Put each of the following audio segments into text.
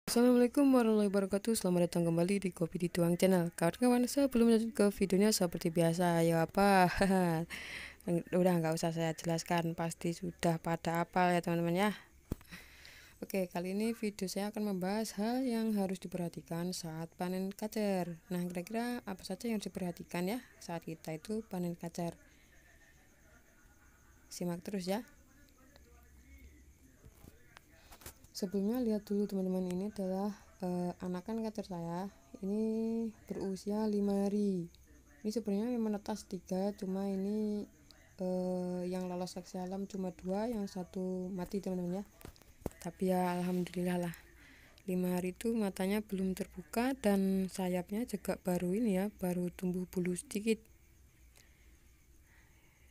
Assalamualaikum warahmatullahi wabarakatuh. Selamat datang kembali di Kopi Dituang Channel. Kawan-kawan, sebelum lanjut ke videonya seperti biasa, ayo apa? Udah nggak usah saya jelaskan, pasti sudah pada hafal ya teman-teman ya. Oke, kali ini video saya akan membahas hal yang harus diperhatikan saat panen kacer. Nah, kira-kira apa saja yang harus diperhatikan ya saat kita itu panen kacer? Simak terus ya. Sebelumnya lihat dulu teman-teman, ini adalah anakan kacer saya. Ini berusia 5 hari. Ini sebenarnya yang menetas 3, cuma ini yang lolos seleksi alam cuma 2, yang satu mati teman-teman ya. Tapi ya alhamdulillah lah, 5 hari itu matanya belum terbuka dan sayapnya juga baru ini ya, baru tumbuh bulu sedikit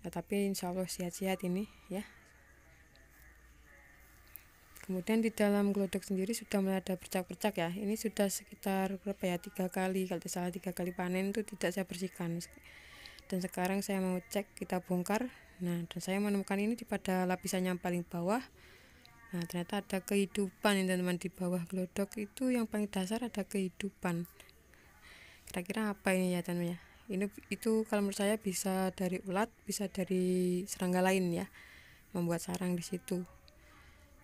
ya, tapi insya Allah sehat-sehat ini ya. Kemudian di dalam glodok sendiri sudah mulai ada bercak-bercak ya. Ini sudah sekitar berapa ya, 3 kali, kalau tidak salah 3 kali panen itu tidak saya bersihkan. Dan sekarang saya mau cek, kita bongkar. Nah, dan saya menemukan ini pada lapisan yang paling bawah. Nah, ternyata ada kehidupan ini teman-teman. Di bawah glodok itu yang paling dasar ada kehidupan. Kira-kira apa ini ya teman-teman ya? Itu kalau menurut saya bisa dari ulat, bisa dari serangga lain ya, membuat sarang di situ.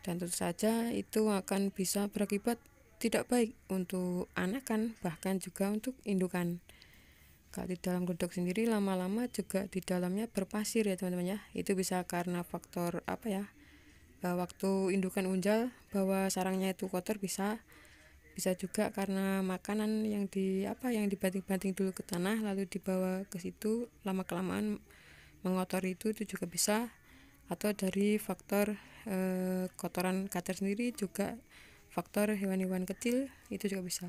Dan tentu saja itu akan bisa berakibat tidak baik untuk anakan, bahkan juga untuk indukan. Kalau di dalam glodok sendiri lama-lama juga di dalamnya berpasir ya teman-teman ya. Itu bisa karena faktor apa ya, waktu indukan unjal bahwa sarangnya itu kotor, bisa juga karena makanan yang dibanting-banting dulu ke tanah lalu dibawa ke situ, lama kelamaan mengotori itu juga bisa. Atau dari faktor kotoran kacer sendiri, juga faktor hewan-hewan kecil itu juga bisa.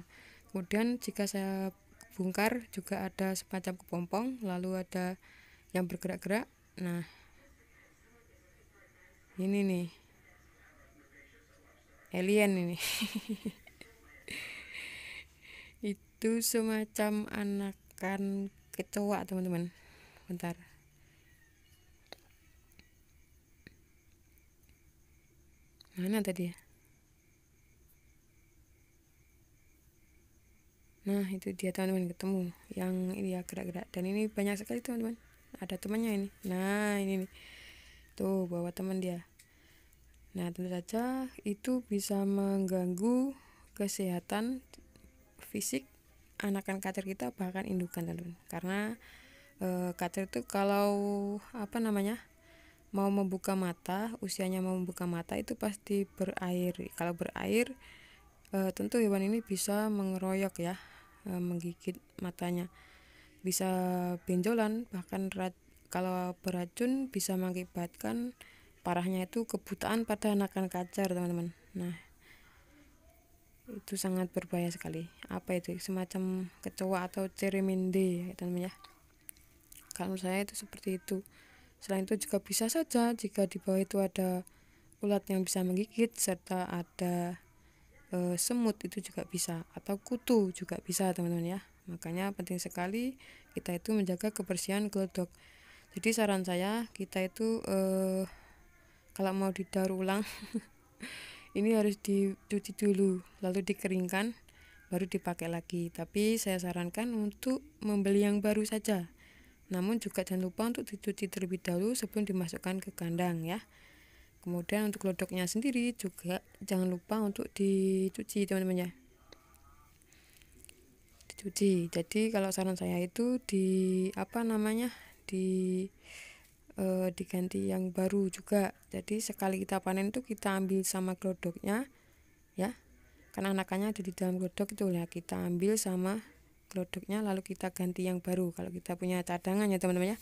Kemudian jika saya bongkar juga ada semacam kepompong, lalu ada yang bergerak-gerak. Nah, ini nih alien ini. Itu semacam anakan kecoa teman-teman. Bentar, mana tadi ya? Nah, itu dia teman-teman, ketemu yang ini ya, gerak-gerak. Dan ini banyak sekali teman-teman, ada temannya ini. Nah, ini nih, tuh bawa teman dia. Nah, tentu saja itu bisa mengganggu kesehatan fisik anakan kacer kita, bahkan indukan teman-teman. Karena kacer itu kalau mau membuka mata, usianya mau membuka mata itu pasti berair. Kalau berair, tentu hewan ini bisa mengeroyok ya, menggigit matanya, bisa benjolan, bahkan kalau beracun bisa mengakibatkan parahnya itu kebutaan pada anakan kacer teman-teman. Nah, itu sangat berbahaya sekali. Apa itu, semacam kecoa atau ceremende ya teman-teman ya. Kalau saya itu seperti itu. Selain itu juga bisa saja jika di bawah itu ada ulat yang bisa menggigit, serta ada semut itu juga bisa, atau kutu juga bisa teman-teman ya. Makanya penting sekali kita itu menjaga kebersihan glodok. Jadi saran saya, kita itu kalau mau didaur ulang ini harus dicuci dulu lalu dikeringkan baru dipakai lagi. Tapi saya sarankan untuk membeli yang baru saja. Namun juga jangan lupa untuk dicuci terlebih dahulu sebelum dimasukkan ke kandang ya. Kemudian untuk glodoknya sendiri juga jangan lupa untuk dicuci teman-teman ya. Dicuci. Jadi kalau saran saya itu diganti yang baru juga. Jadi sekali kita panen itu kita ambil sama glodoknya ya. Karena anakannya ada di dalam glodok itu ya, kita ambil sama glodoknya lalu kita ganti yang baru kalau kita punya cadangan ya teman-teman ya.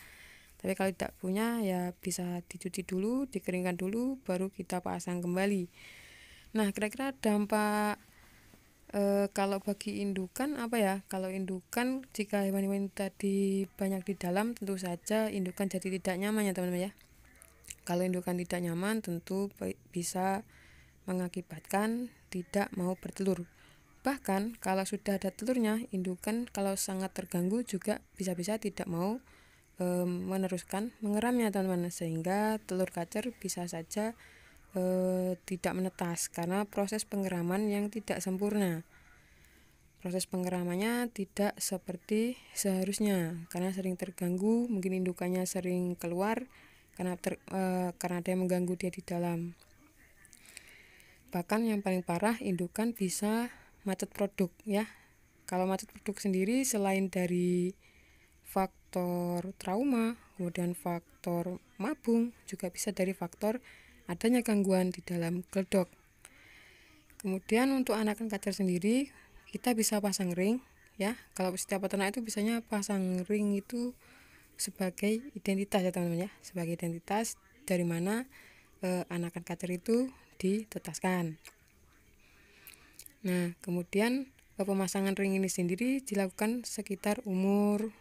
Tapi kalau tidak punya ya bisa dicuci dulu, dikeringkan dulu, baru kita pasang kembali. Nah, kira-kira dampak kalau bagi indukan apa ya? Kalau indukan, jika hewan-hewan tadi banyak di dalam, tentu saja indukan jadi tidak nyaman ya teman-teman ya. Kalau indukan tidak nyaman, tentu bisa mengakibatkan tidak mau bertelur. Bahkan kalau sudah ada telurnya, indukan kalau sangat terganggu juga bisa-bisa tidak mau meneruskan mengeramnya teman-teman, sehingga telur kacer bisa saja tidak menetas karena proses penggeraman yang tidak sempurna. Proses penggeramannya tidak seperti seharusnya karena sering terganggu, mungkin indukannya sering keluar karena ada yang mengganggu dia di dalam. Bahkan yang paling parah, indukan bisa macet produk ya. Kalau macet produk sendiri selain dari faktor trauma, kemudian faktor mabung, juga bisa dari faktor adanya gangguan di dalam gledok. Kemudian untuk anakan kacer sendiri, kita bisa pasang ring ya. Kalau setiap peternak itu biasanya pasang ring itu sebagai identitas ya teman-teman ya, sebagai identitas dari mana anakan kacer itu ditetaskan. Nah, kemudian pemasangan ring ini sendiri dilakukan sekitar umur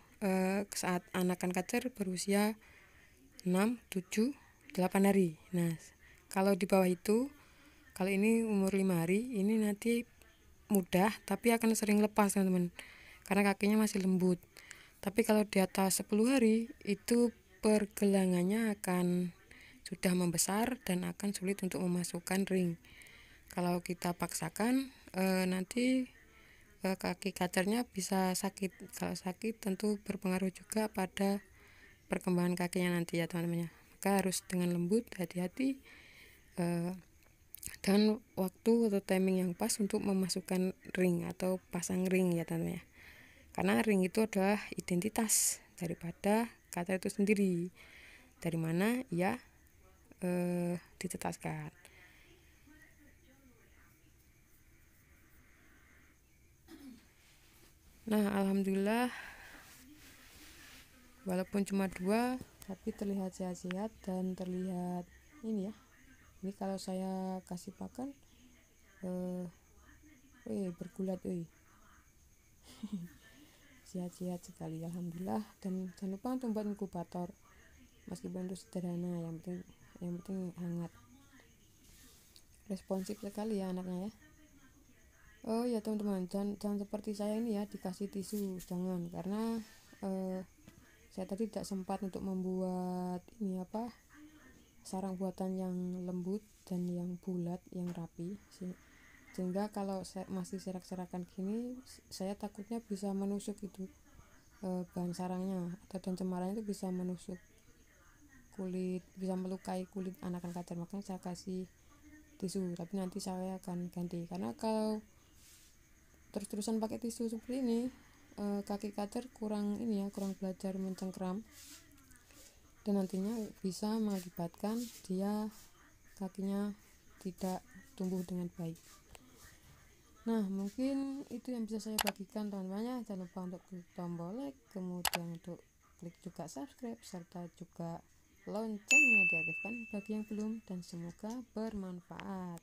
saat anakan kacer berusia 6, 7, 8 hari. Nah, kalau di bawah itu, kalau ini umur 5 hari, ini nanti mudah tapi akan sering lepas teman-teman, karena kakinya masih lembut. Tapi kalau di atas 10 hari, itu pergelangannya akan sudah membesar dan akan sulit untuk memasukkan ring. Kalau kita paksakan, nanti kaki kacernya bisa sakit. Kalau sakit tentu berpengaruh juga pada perkembangan kakinya nanti ya teman-teman ya. Maka harus dengan lembut, hati-hati, dan waktu atau timing yang pas untuk memasukkan ring atau pasang ring ya teman-teman ya. Karena ring itu adalah identitas daripada kacer itu sendiri, dari mana ia ditetaskan. Nah, alhamdulillah walaupun cuma 2 tapi terlihat sehat-sehat dan terlihat ini ya. Ini kalau saya kasih pakan bergulat sehat-sehat sekali alhamdulillah. Dan jangan lupa untuk buat inkubator, meskipun itu sederhana, yang penting hangat. Responsif sekali ya anaknya ya. Oh ya teman-teman, jangan seperti saya ini ya, dikasih tisu, jangan, karena saya tadi tidak sempat untuk membuat ini sarang buatan yang lembut dan yang bulat, yang rapi, sehingga kalau saya masih serak-serakan gini, saya takutnya bisa menusuk itu bahan sarangnya, atau dan cemarannya itu bisa menusuk kulit, bisa melukai kulit anakan kacer. Makanya saya kasih tisu, tapi nanti saya akan ganti, karena kalau terus-terusan pakai tisu seperti ini, kaki kacer kurang belajar mencengkram, dan nantinya bisa mengakibatkan dia kakinya tidak tumbuh dengan baik. Nah, mungkin itu yang bisa saya bagikan teman-teman. Jangan lupa untuk klik tombol like, kemudian untuk klik juga subscribe, serta juga loncengnya diaktifkan bagi yang belum, dan semoga bermanfaat.